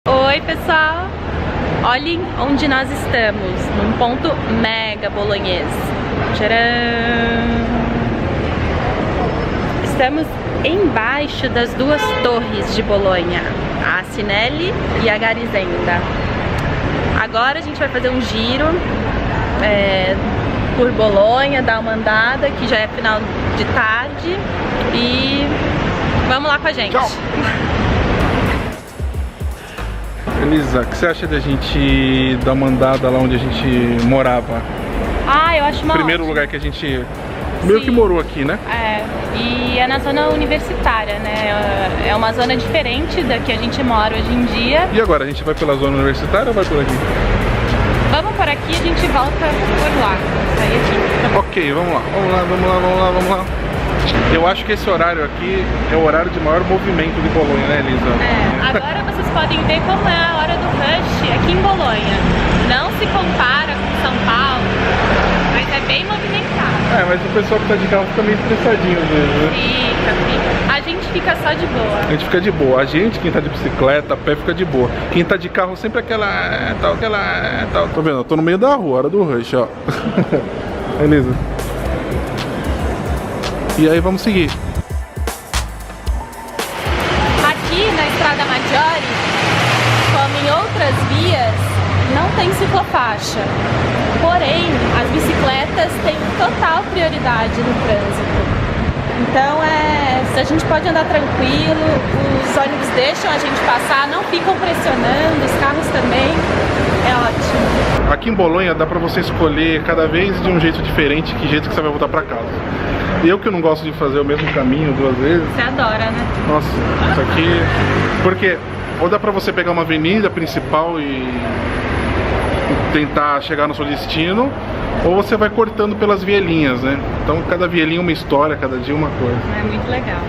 Oi pessoal, olhem onde nós estamos, num ponto mega bolonhês. Tcharam! Estamos embaixo das duas torres de Bolonha, a Sinelli e a Garisenda. Agora a gente vai fazer um giro por Bolonha, dar uma andada, que já é final de tarde, e vamos lá com a gente. Tchau. Elisa, o que você acha da gente dar uma andada lá onde a gente morava? Ah, eu acho uma Primeiro lugar que a gente meio que morou aqui, né? E é na zona universitária, né? É uma zona diferente da que a gente mora hoje em dia. E agora, a gente vai pela zona universitária ou vai por aqui? Vamos por aqui e a gente volta por lá. Sair aqui. Ok, vamos lá. Vamos lá. Eu acho que esse horário aqui é o horário de maior movimento de Bolonha, né, Elisa? Agora vocês podem ver como é a hora do rush aqui em Bolonha. Não se compara com São Paulo, mas é bem movimentado. Mas o pessoal que tá de carro fica meio estressadinho às vezes, né? Fica. A gente fica só de boa. A gente fica de boa. A gente, quem tá de bicicleta, a pé, fica de boa. Quem tá de carro sempre aquela... tal. Tô vendo? Eu tô no meio da rua, hora do rush, ó. Elisa. E aí vamos seguir. Aqui na Estrada Maggiore, como em outras vias, não tem ciclofaixa. Porém, as bicicletas têm total prioridade no trânsito. Então, a gente pode andar tranquilo, os ônibus deixam a gente passar, não ficam pressionando, os carros também. É ótimo. Aqui em Bolonha dá pra você escolher cada vez de um jeito diferente que jeito que você vai voltar pra casa. Eu que não gosto de fazer o mesmo caminho duas vezes. Você adora, né? Nossa, isso aqui... Porque ou dá pra você pegar uma avenida principal e tentar chegar no seu destino, ou você vai cortando pelas vielinhas, né? Então cada vielinha uma história, cada dia uma coisa. É muito legal.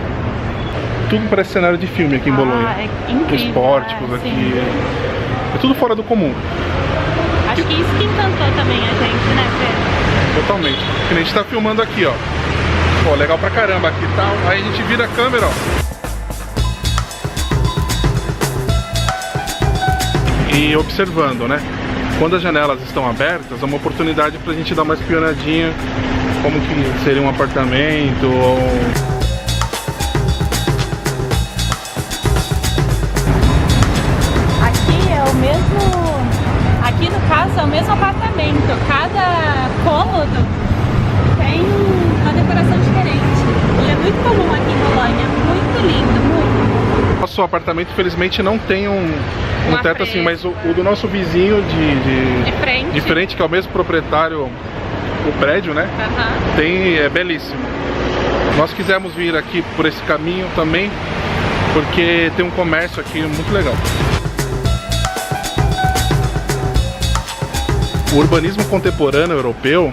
Tudo parece cenário de filme aqui em Bolonha. É incrível. Os pórticos aqui. É tudo fora do comum. Acho que isso que encantou também a gente, né, Pedro? Totalmente. Que a gente tá filmando aqui, ó. Pô, legal pra caramba aqui e tal. Aí a gente vira a câmera, ó. E observando, né? Quando as janelas estão abertas, é uma oportunidade pra gente dar uma espionadinha, como que seria um apartamento ou... Aqui é o mesmo... Aqui no caso é o mesmo apartamento. Cada cômodo tem uma decoração diferente. Ele é muito comum aqui em Bolonha. Muito lindo, muito. Nosso apartamento, infelizmente, não tem um teto assim, mas o do nosso vizinho de frente, que é o mesmo proprietário, o prédio, né? É belíssimo. Nós quisemos vir aqui por esse caminho também, porque tem um comércio aqui muito legal. O urbanismo contemporâneo europeu,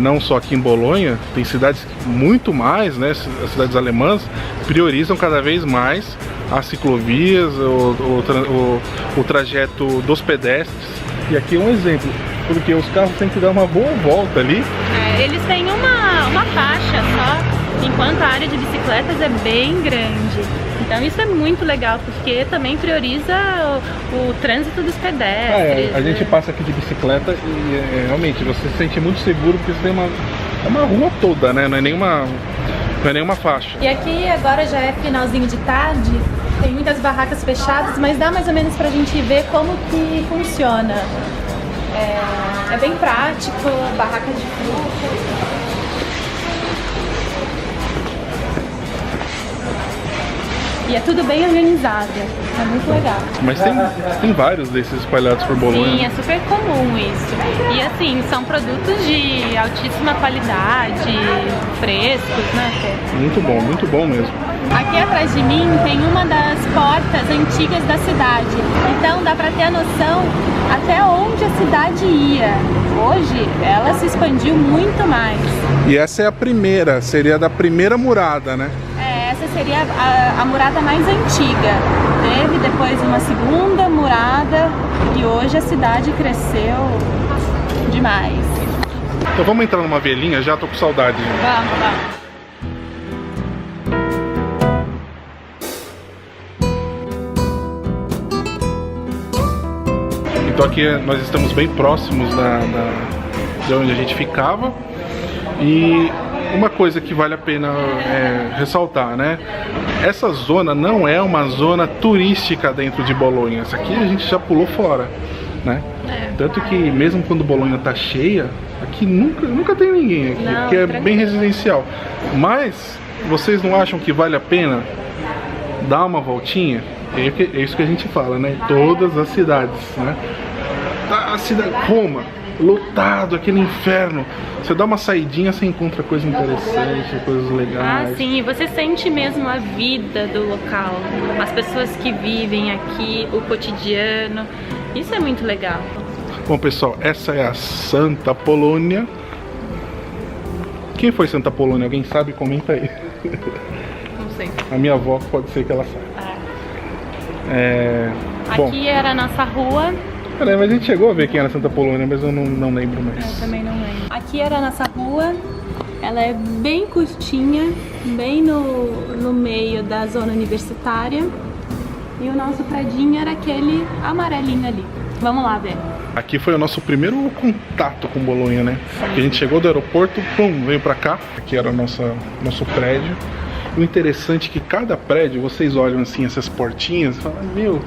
não só aqui em Bolonha, tem cidades muito mais, né? As cidades alemãs priorizam cada vez mais as ciclovias, o trajeto dos pedestres. E aqui é um exemplo, porque os carros têm que dar uma boa volta ali. Eles têm uma faixa só, enquanto a área de bicicletas é bem grande. Então isso é muito legal, porque também prioriza o trânsito dos pedestres. A gente passa aqui de bicicleta e realmente você se sente muito seguro, porque você tem uma rua toda, né? Não é nenhuma faixa. E aqui agora já é finalzinho de tarde, tem muitas barracas fechadas, mas dá mais ou menos pra gente ver como que funciona. É bem prático, barraca de fruta. E é tudo bem organizado, é muito legal. Mas tem vários desses espalhados por Bolonha. Sim, é super comum isso. E assim, são produtos de altíssima qualidade, frescos, né? Muito bom mesmo. Aqui atrás de mim tem uma das portas antigas da cidade. Então dá pra ter a noção até onde a cidade ia. Hoje ela se expandiu muito mais. E essa é a primeira, seria da primeira murada, né? Essa seria a murada mais antiga. Teve depois uma segunda murada e hoje a cidade cresceu demais. Então vamos entrar numa vielinha, já tô com saudade. Vamos. Então aqui nós estamos bem próximos de onde a gente ficava. E uma coisa que vale a pena ressaltar, né? Essa zona não é uma zona turística dentro de Bolonha. Essa aqui a gente já pulou fora, né? Tanto que mesmo quando Bolonha tá cheia, aqui nunca tem ninguém aqui, porque é bem residencial. Mas vocês não acham que vale a pena dar uma voltinha? É isso que a gente fala, né? Todas as cidades, né? A cidade, Roma, lotado, aquele inferno. Você dá uma saidinha, você encontra coisa interessante, coisas legais. Ah, sim, você sente mesmo a vida do local, as pessoas que vivem aqui, o cotidiano. Isso é muito legal. Bom, pessoal, essa é a Santa Polônia. Quem foi Santa Polônia? Alguém sabe? Comenta aí. Não sei. A minha avó pode ser que ela saiba. Aqui era a nossa rua. Mas a gente chegou a ver quem era Santa Polônia, mas eu não lembro mais. Eu também não lembro. Aqui era a nossa rua. Ela é bem curtinha, bem no meio da zona universitária. E o nosso predinho era aquele amarelinho ali. Vamos lá ver. Aqui foi o nosso primeiro contato com Bolonha, né? Porque a gente chegou do aeroporto, pum, veio pra cá. Aqui era o nosso prédio. O interessante é que cada prédio, vocês olham assim essas portinhas e falam, meu,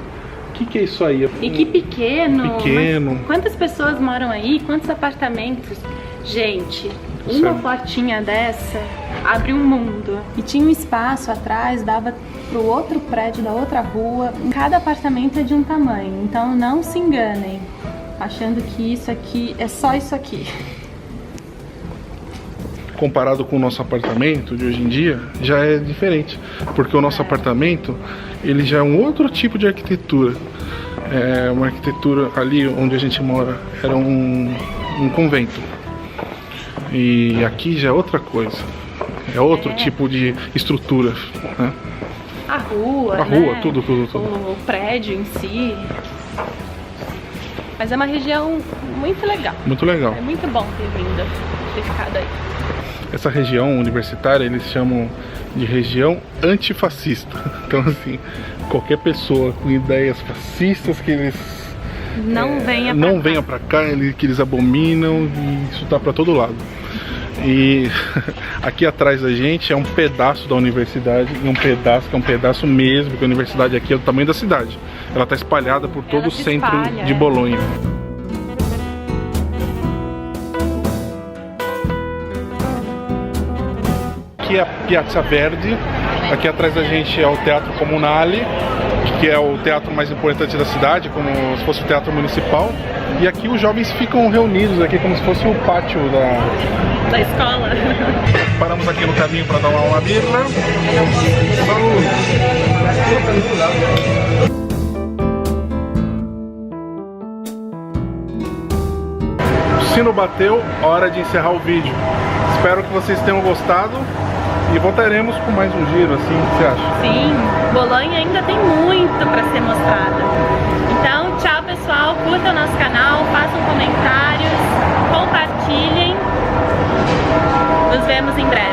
o que é isso aí? E que pequeno! Pequeno. Quantas pessoas moram aí? Quantos apartamentos? Gente, uma portinha dessa abre um mundo. E tinha um espaço atrás, dava pro outro prédio da outra rua. Cada apartamento é de um tamanho, então não se enganem, achando que isso aqui é só isso aqui. Comparado com o nosso apartamento de hoje em dia, já é diferente. Porque o nosso apartamento, ele já é um outro tipo de arquitetura. É uma arquitetura ali onde a gente mora, era um convento. E aqui já é outra coisa. É outro tipo de estrutura, né? A rua, né? Tudo. O prédio em si. Mas é uma região muito legal. Muito legal. É muito bom ter ficado aí. Essa região universitária eles chamam de região antifascista. Então assim, qualquer pessoa com ideias fascistas que eles não venha pra cá, que eles abominam, e isso tá pra todo lado. E aqui atrás da gente é um pedaço da universidade, e um pedaço que é um pedaço mesmo, porque a universidade aqui é do tamanho da cidade. Ela tá espalhada por todo o centro de Bolonha. Aqui é a Piazza Verdi, aqui atrás da gente é o Teatro Comunale, que é o teatro mais importante da cidade, como se fosse o teatro municipal. E aqui os jovens ficam reunidos, aqui como se fosse o pátio da escola. Paramos aqui no caminho para dar uma birra. O sino bateu, hora de encerrar o vídeo. Espero que vocês tenham gostado. E voltaremos com mais um giro, assim, o que você acha? Sim, Bolonha ainda tem muito para ser mostrada. Então, tchau pessoal, curtam o nosso canal, façam comentários, compartilhem. Nos vemos em breve.